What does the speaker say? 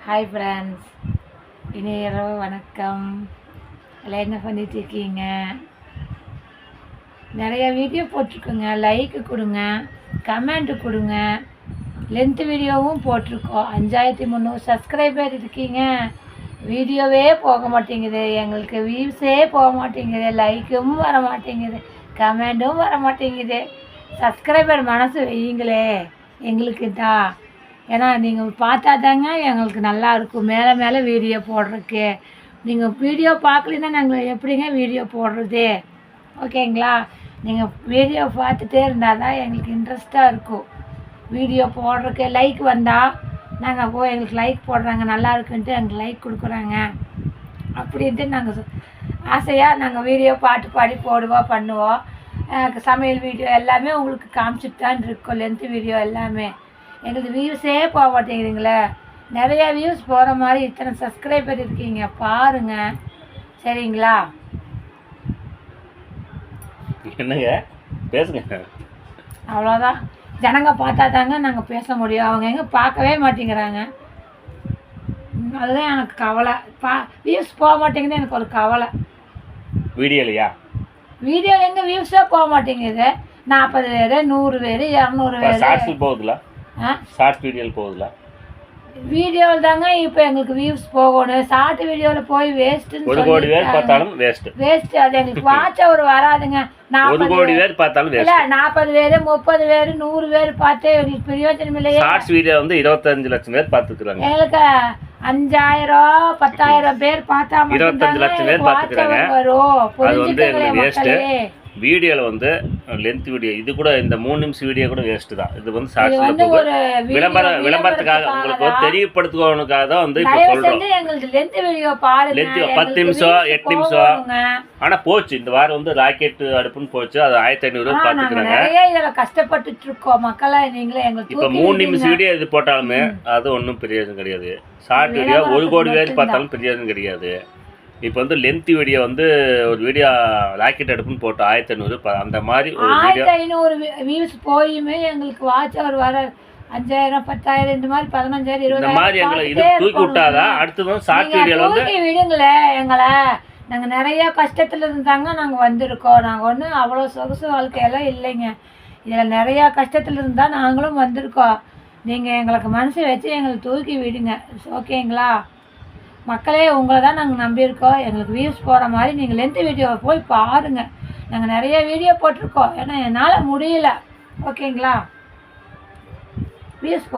Hi friends, இனிய இரவு வணக்கம். எல்லாம் என்ன பண்ணிட்டு இருக்கீங்க? நிறைய வீடியோ போட்டிருக்கோங்க, லைக்கு கொடுங்க, கமெண்ட்டு கொடுங்க. லென்த்து வீடியோவும் போட்டிருக்கோம். 5300 சப்ஸ்கிரைபர் இருக்கீங்க. வீடியோவே போக மாட்டேங்குது, எங்களுக்கு வியூஸே போக மாட்டேங்குது, லைக்கும் வர மாட்டேங்குது, கமெண்ட்டும் வர மாட்டேங்குது. சப்ஸ்கிரைபர் மனசு வையுங்களே எங்களுக்கு தான். ஏன்னா நீங்கள் பார்த்தா தாங்க எங்களுக்கு நல்லா இருக்கும் மேலே மேலே வீடியோ போடுறதுக்கு. நீங்கள் வீடியோ பார்க்கலன்னா நாங்கள் எப்படிங்க வீடியோ போடுறது? ஓகேங்களா? நீங்கள் வீடியோ பார்த்துட்டே இருந்தால் தான் எங்களுக்கு இன்ட்ரெஸ்ட்டாக இருக்கும் வீடியோ போடுறதுக்கு. லைக் வந்தால் நாங்கள் எங்களுக்கு லைக் போடுறாங்க, நல்லா இருக்குன்ட்டு எங்களுக்கு லைக் கொடுக்குறாங்க அப்படின்ட்டு நாங்கள் ஆசையாக நாங்கள் வீடியோ பாட்டு பாடி போடுவோம், பண்ணுவோம். சமையல் வீடியோ எல்லாமே உங்களுக்கு காமிச்சிட்டு தான் இருக்கோம். லென்த்து வீடியோ எல்லாமே எங்களுக்கு வியூஸே போக மாட்டேங்குதுங்களே. நிறையா வியூஸ் போகிற மாதிரி இத்தனை சப்ஸ்கிரைபர் இருக்கீங்க பாருங்க, சரிங்களா? என்னங்க பேசுங்க. அவ்வளோதான், ஜனங்க பார்த்தா தாங்க நாங்கள் பேச முடியும். அவங்க எங்கே பார்க்கவே மாட்டேங்கிறாங்க, அதுதான் எனக்கு கவலை. வியூஸ் போக மாட்டேங்குது, எனக்கு ஒரு கவலை. வீடியோலையா? வீடியோ எங்கே வியூஸே போக மாட்டேங்குது. 40 பேர், 100 பேர், 200 பேர். ஷார்ட்ஸில் போகுதுல? ஷார்ட் வீடியோவில் போகுதுல? வீடியோவில் தாங்க இப்போ எங்களுக்கு வியூஸ் போகணும். ஷார்ட் வீடியோவில் போய் வேஸ்ட்டு. 1 கோடி பேர் பார்த்தாலும் வேஸ்ட்டு. அது எங்களுக்கு வாட்ச் அவர் வராதுங்க. 1 கோடி பேர் பார்த்தாலும் இல்லை, 40 பேர், 30 பேர், 100 பேர் பார்த்து எங்களுக்கு பிரயோஜனம் இல்லையா? ஷார்ட்ஸ் வீடியோ வந்து 25 லட்சம் பேர் பார்த்துக்கிறாங்க. எங்களுக்கு 5000 10,000 பேர் பார்த்தா 25 லட்சம் பேர் பார்த்துக்கிறாங்க. அது வந்து எங்களுக்கு வேஸ்ட்டு. வீடியோவில் வந்து லென்த் வீடியோ இது கூட இந்த 3 நிமிஷம் வீடியோ கூட வேஸ்ட்டு தான். இது வந்து ஷார்ட்ஸில் போகுது. விளம்பரத்துக்காக உங்களுக்கு வந்து தெரியப்படுத்துவனுக்காக தான் வந்து இப்போ சொல்கிறோம். லென்த் 10 நிமிஷம் 8 நிமிஷம் ஆனால் போச்சு. இந்த வாரம் வந்து ராக்கெட் அடுப்புன்னு போச்சு. அது 1500 பார்த்துக்கிறாங்க. கஷ்டப்பட்டு இருக்கோம் மக்களை. நீங்களே எங்களுக்கு இப்போ 3 நிமிஷம் வீடியோ இது போட்டாலுமே அது ஒன்றும் பிரயோஜனம் கிடையாது. ஷார்ட் வீடியோ 1 கோடி பேர் பார்த்தாலும் பிரயோஜனம் கிடையாது. இப்போ வந்து லென்த் வீடியோ வந்து ஒரு வீடியோ ராக்கெட் அடுப்புன்னு போட்டு 1500 அந்த மாதிரி ஒரு 1500 வியூஸ் போயுமே எங்களுக்கு வாட்ச் அவர் வர 5000 10,000 இந்த மாதிரி 15,000 20,000 இந்த மாதிரி எங்களை இது தூக்கி விட்டாதான் அடுத்ததும் ஷார்ட் வீடியோவில் வந்து விடுங்களே எங்களை. நாங்கள் நிறைய கஷ்டத்தில் இருந்தாங்க நாங்கள் வந்திருக்கோம். நாங்கள் ஒன்றும் அவ்வளோ சொகுசு வாழ்க்கையெல்லாம் இல்லைங்க. இதில் நிறையா கஷ்டத்தில் இருந்தால் நாங்களும் வந்திருக்கோம். நீங்கள் எங்களுக்கு மனசு வச்சு எங்களுக்கு தூக்கி விடுங்க, ஓகேங்களா? மக்களே, உங்களை தான் நாங்கள் நம்பியிருக்கோம். எங்களுக்கு வியூஸ் போகிற மாதிரி நீங்கள் லென்த் வீடியோவை போய் பாருங்கள். நாங்கள் நிறைய வீடியோ போட்டிருக்கோம், ஏன்னா என்னால் முடியல, ஓகேங்களா? வியூஸ்